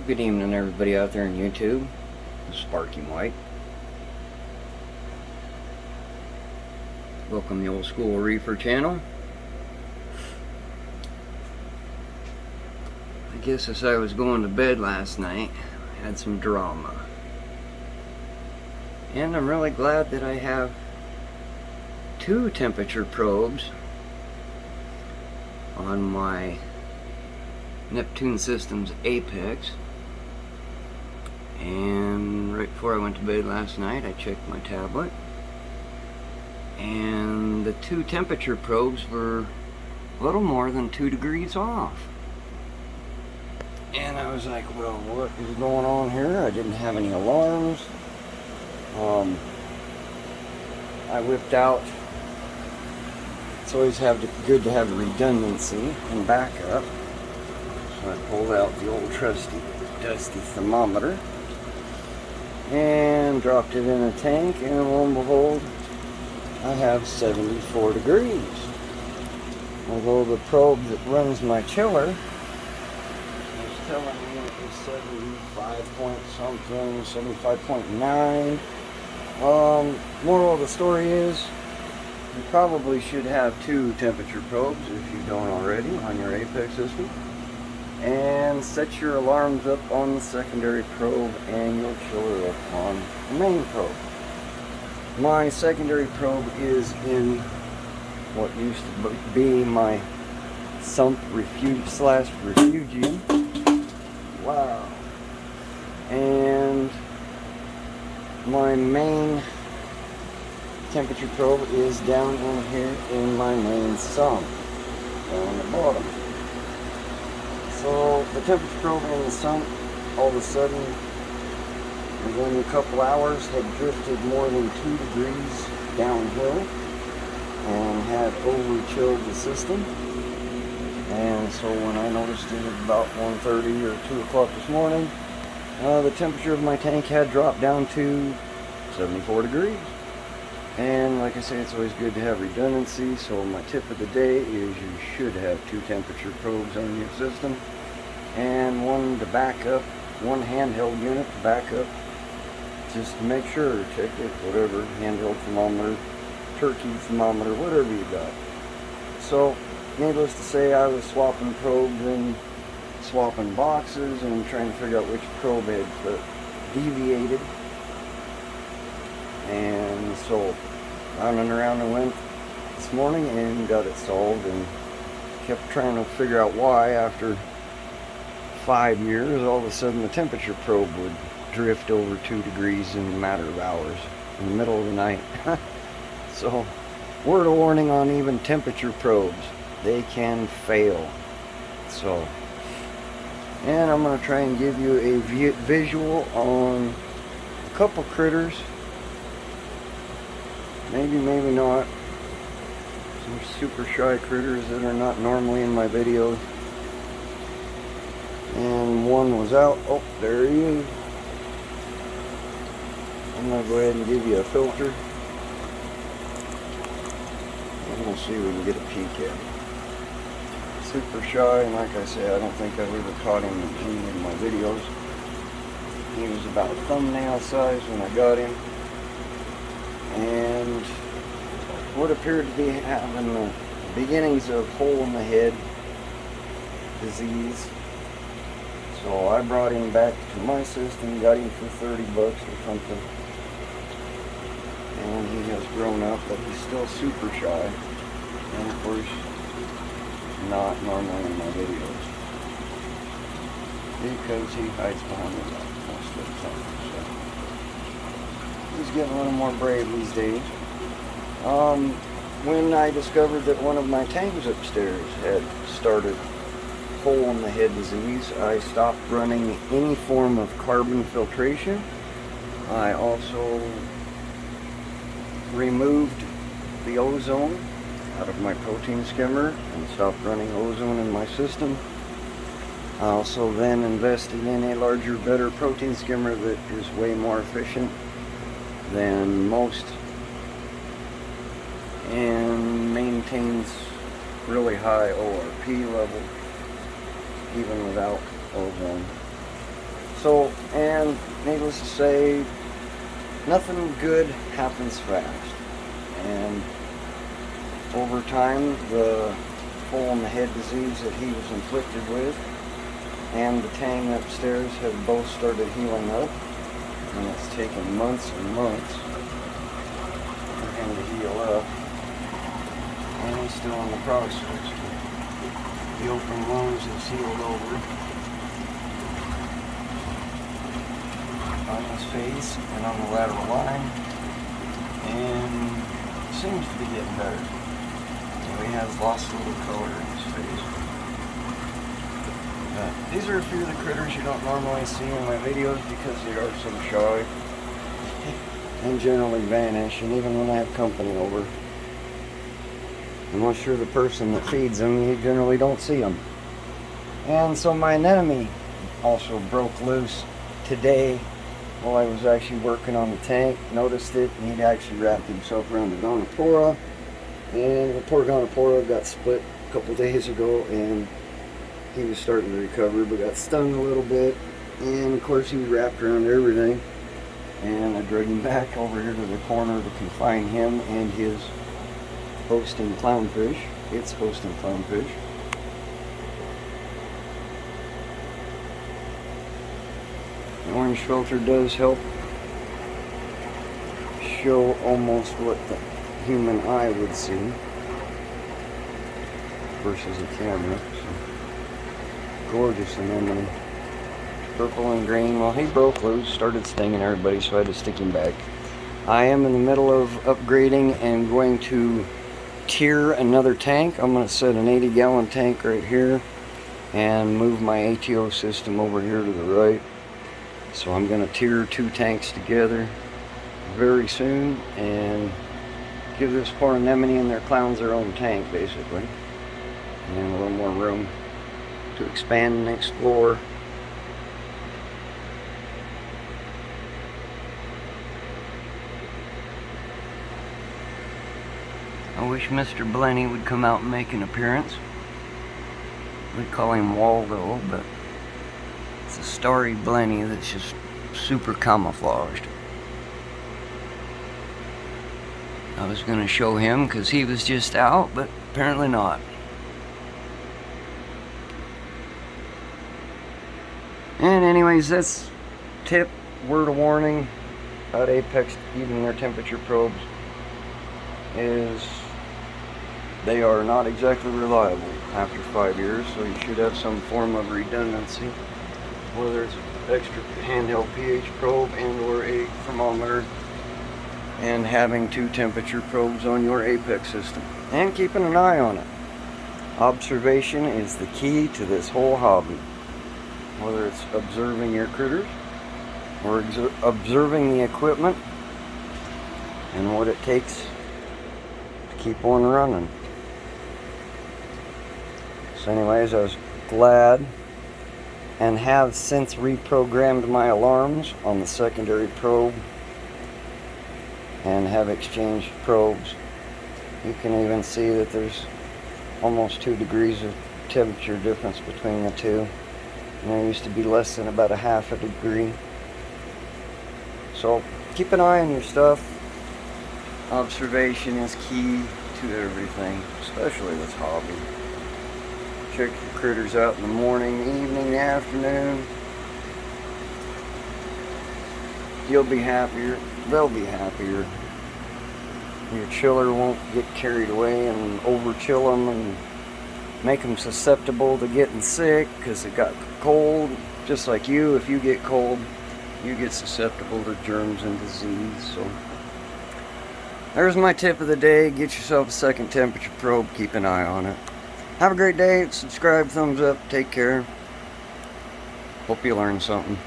Good evening, everybody out there on YouTube. Sparking White. Welcome to the Ol'skool Reefer channel. I guess as I was going to bed last night, I had some drama. And I'm really glad that I have two temperature probes on my Neptune Systems Apex. And right before I went to bed last night, I checked my tablet, and the two temperature probes were a little more than 2 degrees off. And I was like, well, what is going on here? I didn't have any alarms. I whipped out, it's always good to have redundancy and backup. So I pulled out the old trusty dusty thermometer and dropped it in a tank, and lo and behold, I have 74 degrees. Although the probe that runs my chiller was telling me it was 75 point something, 75.9. Moral of the story is, you probably should have two temperature probes if you don't already on your Apex system. And set your alarms up on the secondary probe and your chiller up on the main probe. My secondary probe is in what used to be my sump refugium. Wow. And my main temperature probe is down in here in my main sump, down the bottom. So the temperature probe in the sump, all of a sudden, within a couple hours, had drifted more than 2 degrees downhill and had over-chilled the system. And so when I noticed it at about 1:30 or 2 o'clock this morning, the temperature of my tank had dropped down to 74 degrees. And like I say, it's always good to have redundancy, so my tip of the day is you should have two temperature probes on your system, and one to back up, one handheld unit to back up, just to make sure, check it, whatever, handheld thermometer, turkey thermometer, whatever you got. So, needless to say, I was swapping probes and swapping boxes and trying to figure out which probe had deviated. And so, round and around I went this morning and got it solved, and kept trying to figure out why after 5 years all of a sudden the temperature probe would drift over 2 degrees in a matter of hours in the middle of the night. So, word of warning on even temperature probes, they can fail. So, and I'm going to try and give you a visual on a couple critters. Maybe, maybe not. Some super shy critters that are not normally in my videos. And one was out. Oh, there he is. I'm going to go ahead and give you a filter. And we'll see if we can get a peek at him. Super shy, and like I say, I don't think I've ever caught him in any of my videos. He was about thumbnail size when I got him. And what appeared to be having the beginnings of hole in the head disease. So I brought him back to my system, got him for 30 bucks or something. And he has grown up, but he's still super shy. And of course, not normally in my videos, because he hides behind the rock most of the time. So he's getting a little more brave these days. When I discovered that one of my tanks upstairs had started hole in the head disease, I stopped running any form of carbon filtration. I also removed the ozone out of my protein skimmer and stopped running ozone in my system. I also then invested in a larger, better protein skimmer that is way more efficient than most and maintains really high ORP level even without ozone. So, and needless to say, nothing good happens fast. And over time, the hole in the head disease that he was inflicted with and the tang upstairs have both started healing up. And it's taken months and months for him to heal up. And he's still in the process. The open wounds has healed over on his face and on the lateral line, and seems to be getting better. So he has lost a little color in his face. These are a few of the critters you don't normally see in my videos because they are so shy and generally vanish, and even when I have company over, unless you're the person that feeds them, you generally don't see them. And so my anemone also broke loose today while I was actually working on the tank. Noticed it, and he'd actually wrapped himself around the gonopora, and the poor gonopora got split a couple days ago, and he was starting to recover but got stung a little bit, and of course he was wrapped around everything, and I dragged him back over here to the corner to confine him and his hosting clownfish. It's hosting clownfish. The orange filter does help show almost what the human eye would see versus a camera. So, gorgeous anemone. Purple and green. Well, he broke loose, started stinging everybody, so I had to stick him back. I am in the middle of upgrading and going to tier another tank. I'm going to set an 80-gallon tank right here and move my ATO system over here to the right. So I'm going to tier 2 tanks together very soon and give this poor anemone and their clowns their own tank, basically, and a little more room to expand and explore. I wish Mr. Blenny would come out and make an appearance. We call him Waldo, but it's a starry Blenny that's just super camouflaged. I was going to show him because he was just out, but apparently not. And anyways, that's tip, word of warning about Apex even their temperature probes is they are not exactly reliable after 5 years, so you should have some form of redundancy, whether it's extra handheld pH probe and or a thermometer, and having 2 temperature probes on your Apex system and keeping an eye on it. Observation is the key to this whole hobby, whether it's observing your critters or observing the equipment and what it takes to keep one running. So anyways, I was glad and have since reprogrammed my alarms on the secondary probe and have exchanged probes. You can even see that there's almost 2 degrees of temperature difference between the two, and there used to be less than about a half a degree. So keep an eye on your stuff. Observation is key to everything, especially this hobby. Check your critters out in the morning, evening, afternoon. You'll be happier. They'll be happier. Your chiller won't get carried away and over chill them and make them susceptible to getting sick because it got cold. Just like you, if you get cold, you get susceptible to germs and disease. So there's my tip of the day. Get yourself a second temperature probe. Keep an eye on it. Have a great day. Subscribe, thumbs up. Take care. Hope you learned something.